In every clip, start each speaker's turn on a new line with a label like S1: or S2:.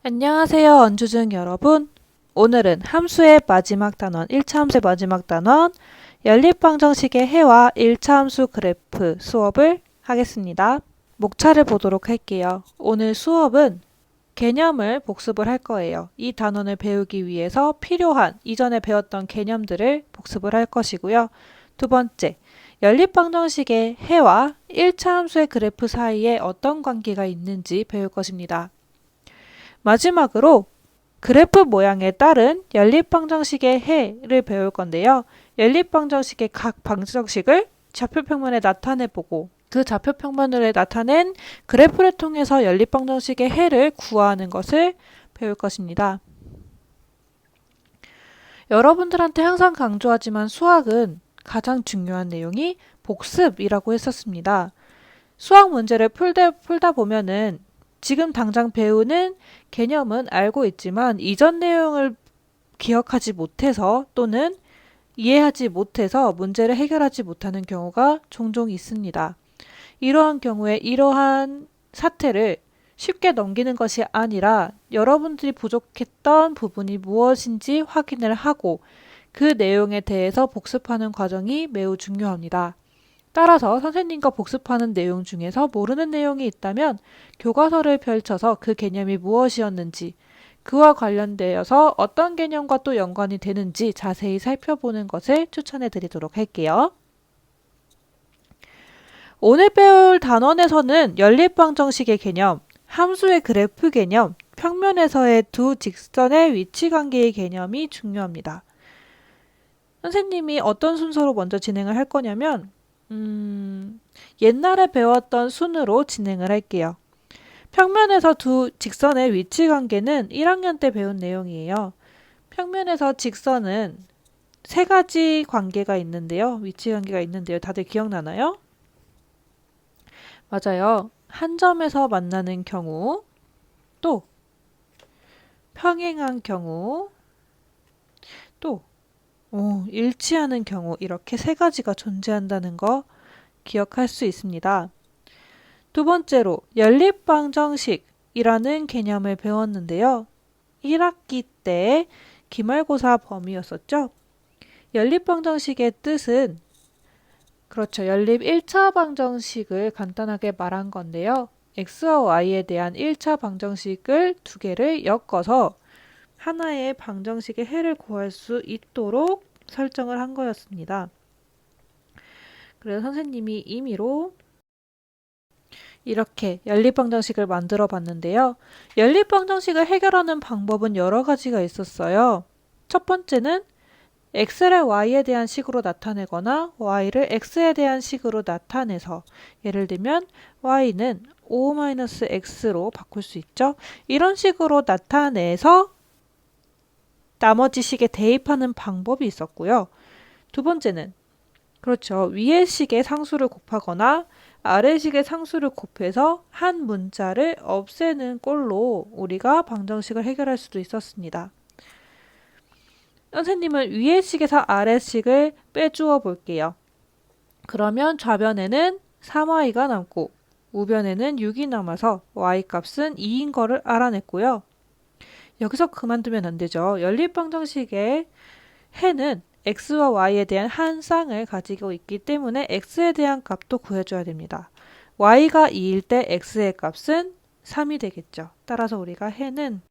S1: 안녕하세요, 언주중 여러분. 오늘은 함수의 마지막 단원, 1차 함수의 마지막 단원, 연립방정식의 해와 1차 함수 그래프 수업을 하겠습니다. 목차를 보도록 할게요. 오늘 수업은 개념을 복습을 할 거예요. 이 단원을 배우기 위해서 필요한 이전에 배웠던 개념들을 복습을 할 것이고요. 두 번째, 연립방정식의 해와 1차 함수의 그래프 사이에 어떤 관계가 있는지 배울 것입니다. 마지막으로 그래프 모양에 따른 연립방정식의 해를 배울 건데요. 연립방정식의 각 방정식을 좌표평면에 나타내보고 그 좌표평면을 나타낸 그래프를 통해서 연립방정식의 해를 구하는 것을 배울 것입니다. 여러분들한테 항상 강조하지만 수학은 가장 중요한 내용이 복습이라고 했었습니다. 수학 문제를 풀다 보면은 지금 당장 배우는 개념은 알고 있지만 이전 내용을 기억하지 못해서 또는 이해하지 못해서 문제를 해결하지 못하는 경우가 종종 있습니다. 이러한 경우에 이러한 사태를 쉽게 넘기는 것이 아니라 여러분들이 부족했던 부분이 무엇인지 확인을 하고 그 내용에 대해서 복습하는 과정이 매우 중요합니다. 따라서 선생님과 복습하는 내용 중에서 모르는 내용이 있다면 교과서를 펼쳐서 그 개념이 무엇이었는지 그와 관련되어서 어떤 개념과 또 연관이 되는지 자세히 살펴보는 것을 추천해 드리도록 할게요. 오늘 배울 단원에서는 연립방정식의 개념, 함수의 그래프 개념, 평면에서의 두 직선의 위치 관계의 개념이 중요합니다. 선생님이 어떤 순서로 먼저 진행을 할 거냐면 옛날에 배웠던 순으로 진행을 할게요. 평면에서 두 직선의 위치 관계는 1학년 때 배운 내용이에요. 평면에서 직선은 세 가지 관계가 있는데요. 위치 관계가 있는데요. 다들 기억나나요? 맞아요. 한 점에서 만나는 경우, 또 평행한 경우, 또 일치하는 경우 이렇게 세 가지가 존재한다는 거 기억할 수 있습니다. 두 번째로 연립방정식이라는 개념을 배웠는데요. 1학기 때 기말고사 범위였었죠. 연립방정식의 뜻은 그렇죠. 연립 1차 방정식을 간단하게 말한 건데요. x와 y에 대한 1차 방정식을 두 개를 엮어서 하나의 방정식의 해를 구할 수 있도록 설정을 한 거였습니다. 그래서 선생님이 임의로 이렇게 연립방정식을 만들어 봤는데요. 연립방정식을 해결하는 방법은 여러 가지가 있었어요. 첫 번째는 x를 y에 대한 식으로 나타내거나 y를 x에 대한 식으로 나타내서 예를 들면 y는 5-x로 바꿀 수 있죠. 이런 식으로 나타내서 나머지 식에 대입하는 방법이 있었고요. 두 번째는 그렇죠. 위의 식의 상수를 곱하거나 아래 식의 상수를 곱해서 한 문자를 없애는 꼴로 우리가 방정식을 해결할 수도 있었습니다. 선생님은 위의 식에서 아래 식을 빼주어 볼게요. 그러면 좌변에는 3y가 남고 우변에는 6이 남아서 y 값은 2인 거를 알아냈고요. 여기서 그만두면 안 되죠. 연립방정식의 해는 x와 y에 대한 한 쌍을 가지고 있기 때문에 x에 대한 값도 구해줘야 됩니다. y가 2일 때 x의 값은 3이 되겠죠. 따라서 우리가 해는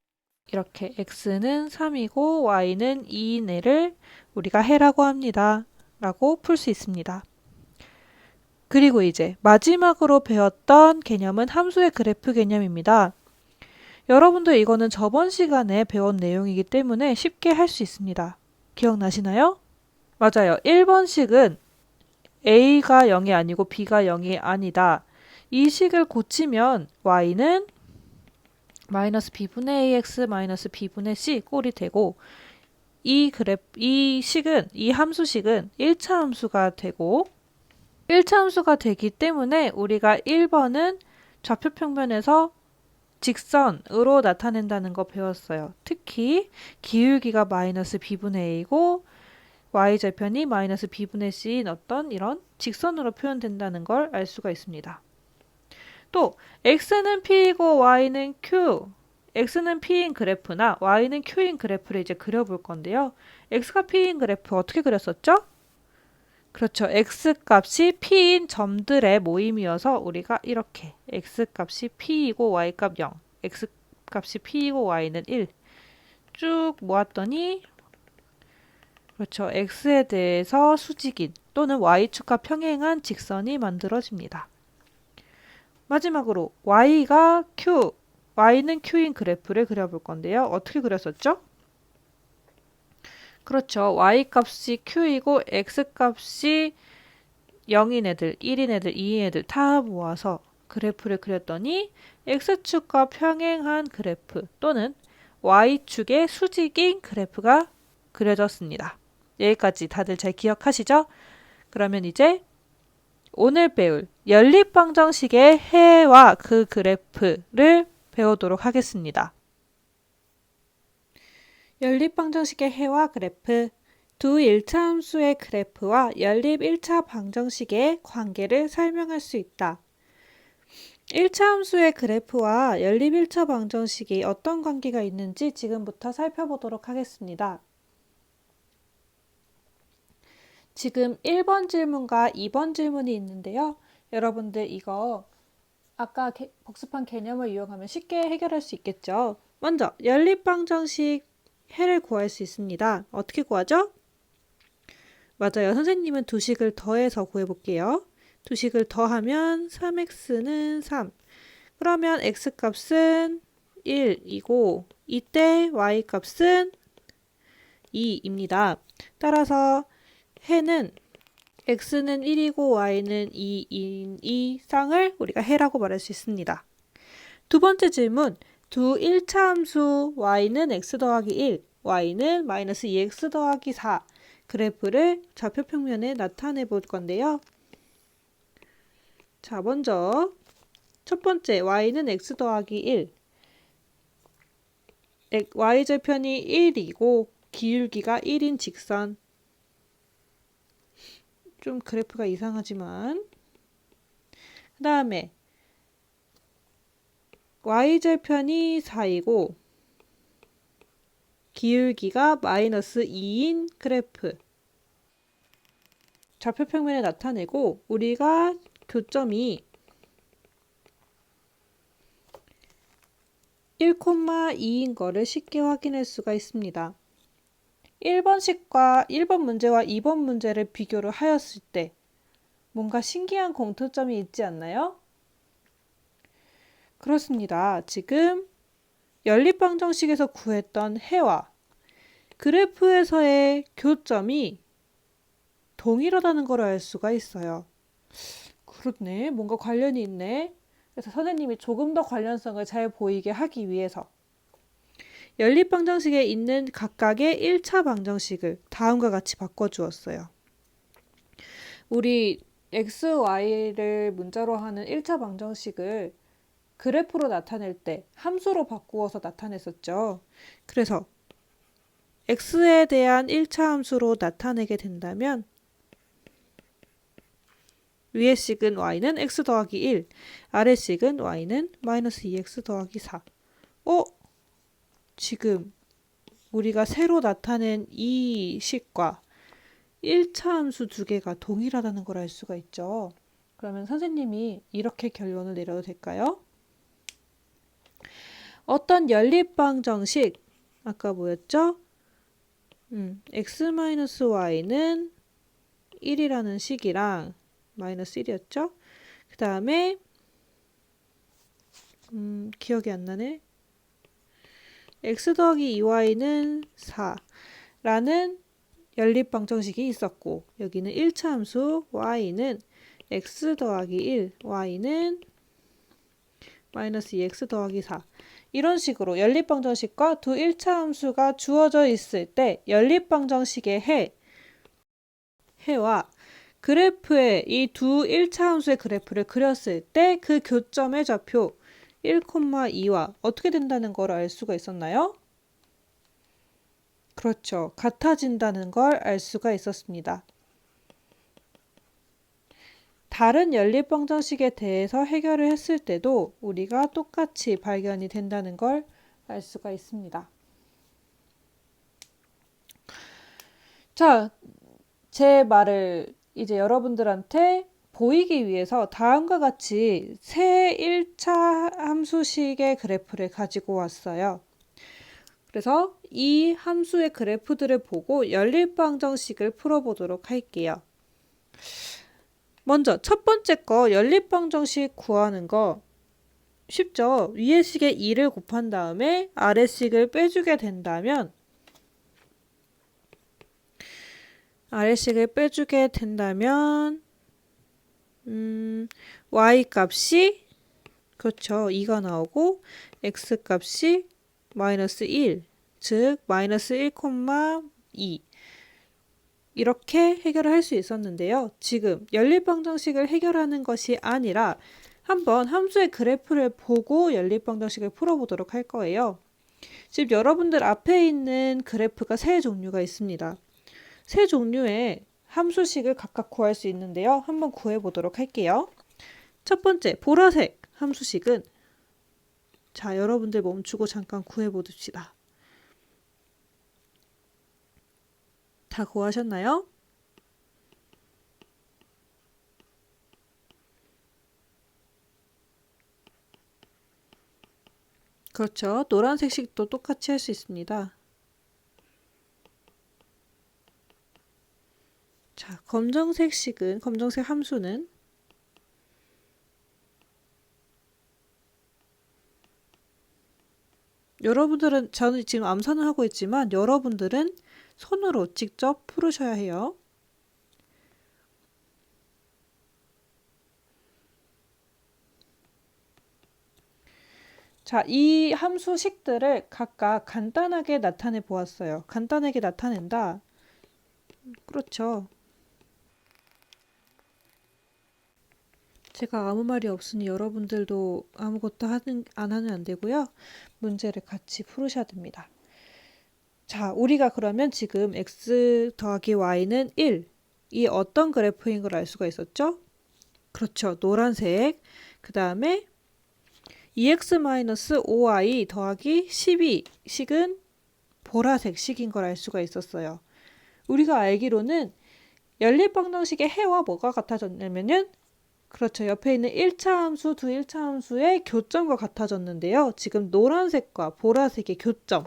S1: 이렇게 x는 3이고 y는 2인 애를 우리가 해라고 합니다. 라고 풀 수 있습니다. 그리고 이제 마지막으로 배웠던 개념은 함수의 그래프 개념입니다. 여러분들 이거는 저번 시간에 배운 내용이기 때문에 쉽게 할 수 있습니다. 기억나시나요? 맞아요. 1번식은 a가 0이 아니고 b가 0이 아니다. 이 식을 고치면 y는 마이너스 b분의 ax 마이너스 b분의 c 꼴이 되고 이 함수식은 1차 함수가 되고 1차 함수가 되기 때문에 우리가 1번은 좌표평면에서 직선으로 나타낸다는 거 배웠어요. 특히 기울기가 마이너스 b분의 a이고 y절편이 마이너스 b분의 c인 어떤 이런 직선으로 표현된다는 걸 알 수가 있습니다. 또 x는 p이고 y는 q, x는 p인 그래프나 y는 q인 그래프를 이제 그려볼 건데요. x가 p인 그래프 어떻게 그렸었죠? 그렇죠. x값이 p인 점들의 모임이어서 우리가 이렇게 x값이 p이고 y값 0, x값이 p이고 y는 1 쭉 모았더니 그렇죠. x에 대해서 수직인 또는 y축과 평행한 직선이 만들어집니다. 마지막으로 y가 q, y는 q인 그래프를 그려볼 건데요. 어떻게 그렸었죠? 그렇죠. y값이 q이고 x값이 0인 애들, 1인 애들, 2인 애들 다 모아서 그래프를 그렸더니 x축과 평행한 그래프 또는 y축의 수직인 그래프가 그려졌습니다. 여기까지 다들 잘 기억하시죠? 그러면 이제 오늘 배울 연립방정식의 해와 그 그래프를 배우도록 하겠습니다. 연립방정식의 해와 그래프, 두 1차 함수의 그래프와 연립 1차 방정식의 관계를 설명할 수 있다. 1차 함수의 그래프와 연립 1차 방정식이 어떤 관계가 있는지 지금부터 살펴보도록 하겠습니다. 지금 1번 질문과 2번 질문이 있는데요. 여러분들 이거 아까 복습한 개념을 이용하면 쉽게 해결할 수 있겠죠. 먼저 연립방정식 해를 구할 수 있습니다. 어떻게 구하죠? 맞아요. 선생님은 두 식을 더해서 구해볼게요. 두 식을 더하면 3x는 3. 그러면 x값은 1이고 이때 y값은 2입니다. 따라서 해는 x는 1이고 y는 2인 이 쌍을 우리가 해라고 말할 수 있습니다. 두 번째 질문, 두 1차 함수 y는 x 더하기 1, y는 마이너스 2x 더하기 4 그래프를 좌표 평면에 나타내 볼 건데요. 자, 먼저 첫 번째 y는 x 더하기 1, y절편이 1이고 기울기가 1인 직선. 좀 그래프가 이상하지만 그 다음에 y절편이 4이고 기울기가 마이너스 2인 그래프 좌표 평면에 나타내고 우리가 교점이 1,2인 거를 쉽게 확인할 수가 있습니다. 1번 문제와 2번 문제를 비교를 하였을 때 뭔가 신기한 공통점이 있지 않나요? 그렇습니다. 지금 연립방정식에서 구했던 해와 그래프에서의 교점이 동일하다는 걸 알 수가 있어요. 그렇네. 뭔가 관련이 있네. 그래서 선생님이 조금 더 관련성을 잘 보이게 하기 위해서 연립방정식에 있는 각각의 1차 방정식을 다음과 같이 바꿔주었어요. 우리 x, y를 문자로 하는 1차 방정식을 그래프로 나타낼 때 함수로 바꾸어서 나타냈었죠. 그래서 x에 대한 1차 함수로 나타내게 된다면 위의 식은 y는 x 더하기 1, 아래 식은 y는 마이너스 2x 더하기 4. 지금 우리가 새로 나타낸 이 식과 1차 함수 두 개가 동일하다는 걸 알 수가 있죠. 그러면 선생님이 이렇게 결론을 내려도 될까요? 어떤 연립방정식, 아까 뭐였죠? x-y는 1이라는 식이랑 마이너스 1이었죠? 그 다음에 기억이 안 나네. x 더하기 2y는 4라는 연립방정식이 있었고 여기는 1차 함수 y는 x 더하기 1, y는 마이너스 2x 더하기 4 이런 식으로 연립방정식과 두 1차 함수가 주어져 있을 때 연립방정식의 해와 그래프의 이 두 1차 함수의 그래프를 그렸을 때 그 교점의 좌표 1,2와 어떻게 된다는 걸 알 수가 있었나요? 그렇죠. 같아진다는 걸 알 수가 있었습니다. 다른 연립방정식에 대해서 해결을 했을 때도 우리가 똑같이 발견이 된다는 걸 알 수가 있습니다. 자, 제 말을 이제 여러분들한테 보이기 위해서 다음과 같이 새 1차 함수식의 그래프를 가지고 왔어요. 그래서 이 함수의 그래프들을 보고 연립방정식을 풀어보도록 할게요. 먼저 첫 번째 거 연립방정식 구하는 거 쉽죠? 위의 식에 2를 곱한 다음에 아래 식을 빼주게 된다면 y 값이 그렇죠. 2가 나오고 x 값이 마이너스 1, 즉 마이너스 1,2 이렇게 해결을 할 수 있었는데요. 지금 연립방정식을 해결하는 것이 아니라 한번 함수의 그래프를 보고 연립방정식을 풀어보도록 할 거예요. 지금 여러분들 앞에 있는 그래프가 세 종류가 있습니다. 세 종류의 함수식을 각각 구할 수 있는데요. 한번 구해보도록 할게요. 첫 번째, 보라색 함수식은 자, 여러분들 멈추고 잠깐 구해봅시다. 다 구하셨나요? 그렇죠. 노란색 식도 똑같이 할 수 있습니다. 자, 검정색 함수는 여러분들은 저는 지금 암산을 하고 있지만 여러분들은 손으로 직접 풀으셔야 해요. 자, 이 함수식들을 각각 간단하게 나타내 보았어요. 간단하게 나타낸다. 그렇죠. 제가 아무 말이 없으니 여러분들도 아무것도 안 하면 안 되고요. 문제를 같이 풀으셔야 됩니다. 자, 우리가 그러면 지금 x 더하기 y는 1. 이 어떤 그래프인 걸 알 수가 있었죠? 그렇죠. 노란색. 그 다음에 2x-5y 더하기 12식은 보라색 식인 걸 알 수가 있었어요. 우리가 알기로는 연립방정식의 해와 뭐가 같아졌냐면은 그렇죠. 옆에 있는 1차 함수, 두 1차 함수의 교점과 같아졌는데요. 지금 노란색과 보라색의 교점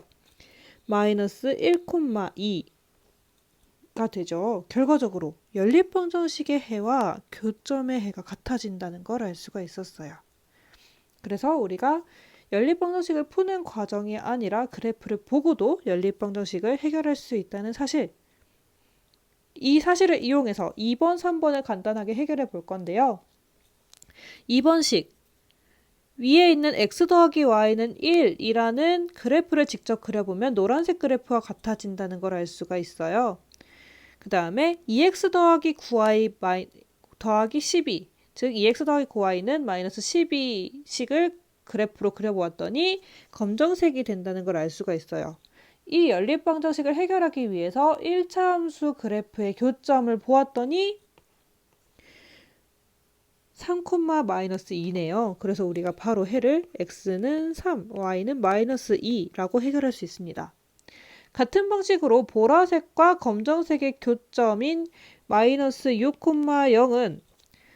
S1: 마이너스 1,2가 되죠. 결과적으로 연립방정식의 해와 교점의 해가 같아진다는 걸 알 수가 있었어요. 그래서 우리가 연립방정식을 푸는 과정이 아니라 그래프를 보고도 연립방정식을 해결할 수 있다는 사실, 이 사실을 이용해서 2번, 3번을 간단하게 해결해 볼 건데요. 2번식 위에 있는 x 더하기 y는 1이라는 그래프를 직접 그려보면 노란색 그래프와 같아진다는 걸 알 수가 있어요. 그 다음에 2x 더하기 9y 더하기 12, 즉 2x 더하기 9y는 마이너스 12식을 그래프로 그려보았더니 검정색이 된다는 걸 알 수가 있어요. 이 연립방정식을 해결하기 위해서 1차 함수 그래프의 교점을 보았더니 3,-2네요. 그래서 우리가 바로 해를 x는 3, y는 마이너스 2라고 해결할 수 있습니다. 같은 방식으로 보라색과 검정색의 교점인 마이너스 6,0은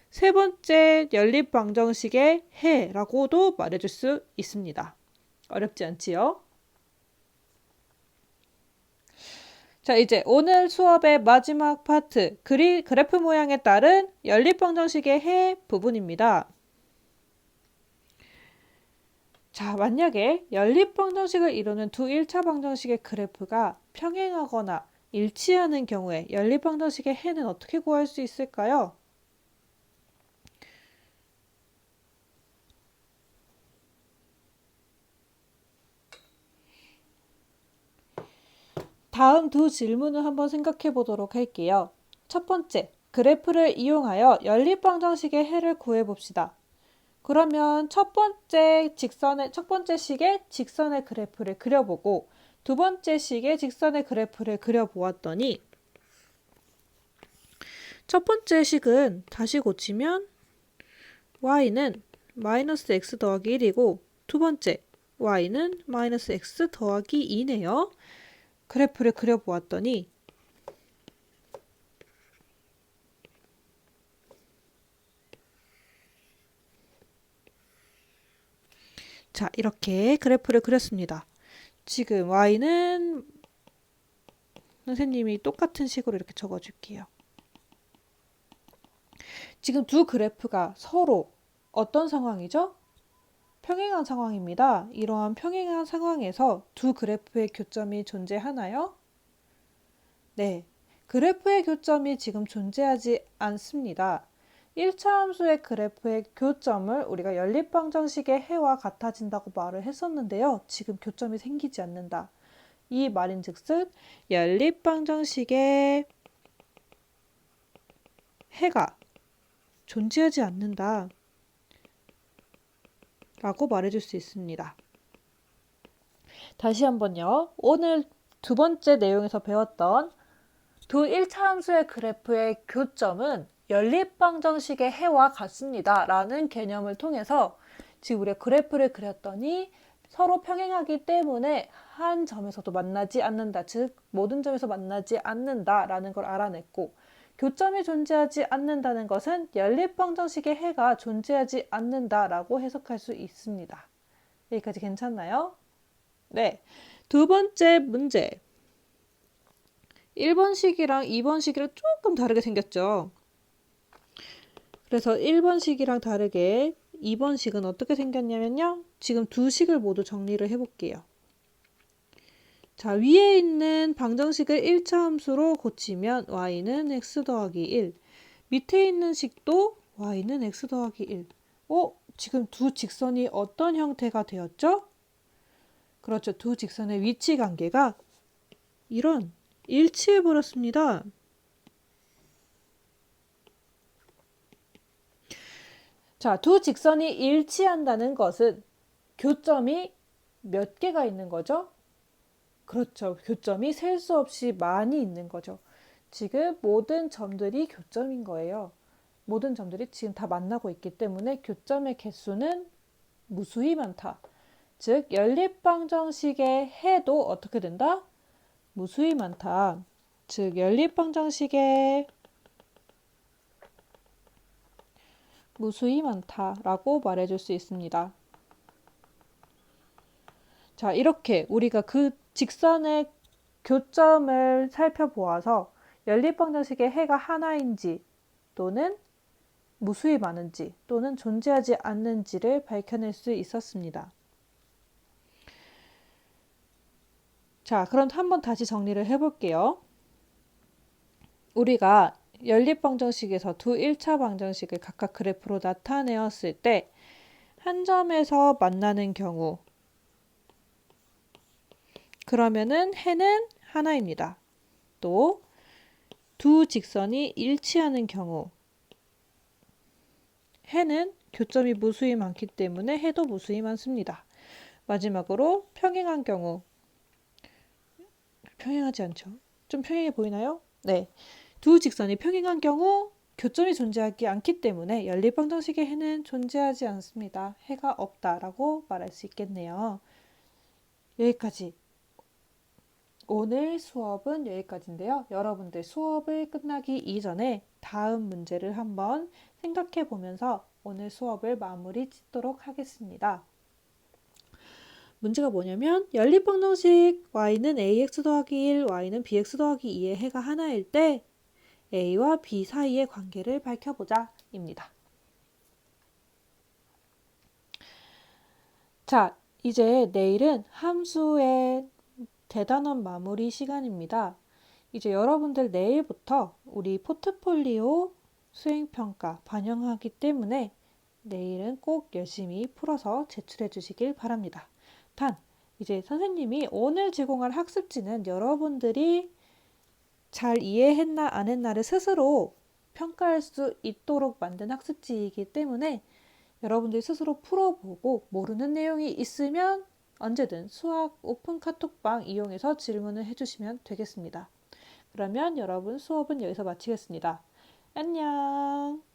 S1: 세 번째 연립방정식의 해라고도 말해줄 수 있습니다. 어렵지 않지요? 자, 이제 오늘 수업의 마지막 파트, 그래프 모양에 따른 연립방정식의 해 부분입니다. 자, 만약에 연립방정식을 이루는 두 1차 방정식의 그래프가 평행하거나 일치하는 경우에 연립방정식의 해는 어떻게 구할 수 있을까요? 다음 두 질문을 한번 생각해 보도록 할게요. 첫 번째, 그래프를 이용하여 연립방정식의 해를 구해봅시다. 그러면 첫 번째 식의 직선의 그래프를 그려보고 두 번째 식의 직선의 그래프를 그려보았더니 첫 번째 식은 다시 고치면 y는 마이너스 x 더하기 1이고 두 번째 y는 마이너스 x 더하기 2네요. 그래프를 그려보았더니 자, 이렇게 그래프를 그렸습니다. 지금 y는 선생님이 똑같은 식으로 이렇게 적어줄게요. 지금 두 그래프가 서로 어떤 상황이죠? 평행한 상황입니다. 이러한 평행한 상황에서 두 그래프의 교점이 존재하나요? 네, 그래프의 교점이 지금 존재하지 않습니다. 1차 함수의 그래프의 교점을 우리가 연립방정식의 해와 같아진다고 말을 했었는데요. 지금 교점이 생기지 않는다. 이 말인즉슨 연립방정식의 해가 존재하지 않는다 라고 말해줄 수 있습니다. 다시 한번요. 오늘 두 번째 내용에서 배웠던 두 1차 함수의 그래프의 교점은 연립방정식의 해와 같습니다 라는 개념을 통해서 지금 우리가 그래프를 그렸더니 서로 평행하기 때문에 한 점에서도 만나지 않는다, 즉 모든 점에서 만나지 않는다 라는 걸 알아냈고, 교점이 존재하지 않는다는 것은 연립방정식의 해가 존재하지 않는다 라고 해석할 수 있습니다. 여기까지 괜찮나요? 네, 두 번째 문제. 1번식이랑 2번식이랑 조금 다르게 생겼죠. 그래서 1번식이랑 다르게 2번식은 어떻게 생겼냐면요. 지금 두 식을 모두 정리를 해볼게요. 자, 위에 있는 방정식을 1차 함수로 고치면 y는 x 더하기 1. 밑에 있는 식도 y는 x 더하기 1. 지금 두 직선이 어떤 형태가 되었죠? 그렇죠. 두 직선의 위치 관계가 이런 일치해버렸습니다. 자, 두 직선이 일치한다는 것은 교점이 몇 개가 있는 거죠? 그렇죠. 교점이 셀 수 없이 많이 있는 거죠. 지금 모든 점들이 교점인 거예요. 모든 점들이 지금 다 만나고 있기 때문에 교점의 개수는 무수히 많다. 즉, 연립방정식의 해도 어떻게 된다? 무수히 많다. 즉, 연립방정식의 무수히 많다라고 말해줄 수 있습니다. 자, 이렇게 우리가 그 직선의 교점을 살펴보아서 연립방정식의 해가 하나인지 또는 무수히 많은지 또는 존재하지 않는지를 밝혀낼 수 있었습니다. 자, 그럼 한번 다시 정리를 해볼게요. 우리가 연립방정식에서 두 1차 방정식을 각각 그래프로 나타내었을 때 한 점에서 만나는 경우, 그러면은 해는 하나입니다. 또 두 직선이 일치하는 경우, 해는 교점이 무수히 많기 때문에 해도 무수히 많습니다. 마지막으로 평행한 경우, 평행하지 않죠? 좀 평행해 보이나요? 네. 두 직선이 평행한 경우 교점이 존재하지 않기 때문에 연립방정식의 해는 존재하지 않습니다. 해가 없다라고 말할 수 있겠네요. 여기까지. 오늘 수업은 여기까지인데요. 여러분들 수업을 끝나기 이전에 다음 문제를 한번 생각해 보면서 오늘 수업을 마무리 짓도록 하겠습니다. 문제가 뭐냐면 연립방정식 y는 ax 더하기 1, y는 bx 더하기 2의 해가 하나일 때 a와 b 사이의 관계를 밝혀보자 입니다. 자, 이제 내일은 함수의 대단원 마무리 시간입니다. 이제 여러분들 내일부터 우리 포트폴리오 수행평가 반영하기 때문에 내일은 꼭 열심히 풀어서 제출해 주시길 바랍니다. 단, 이제 선생님이 오늘 제공할 학습지는 여러분들이 잘 이해했나 안 했나를 스스로 평가할 수 있도록 만든 학습지이기 때문에 여러분들이 스스로 풀어보고 모르는 내용이 있으면 언제든 수학 오픈 카톡방 이용해서 질문을 해주시면 되겠습니다. 그러면 여러분 수업은 여기서 마치겠습니다. 안녕.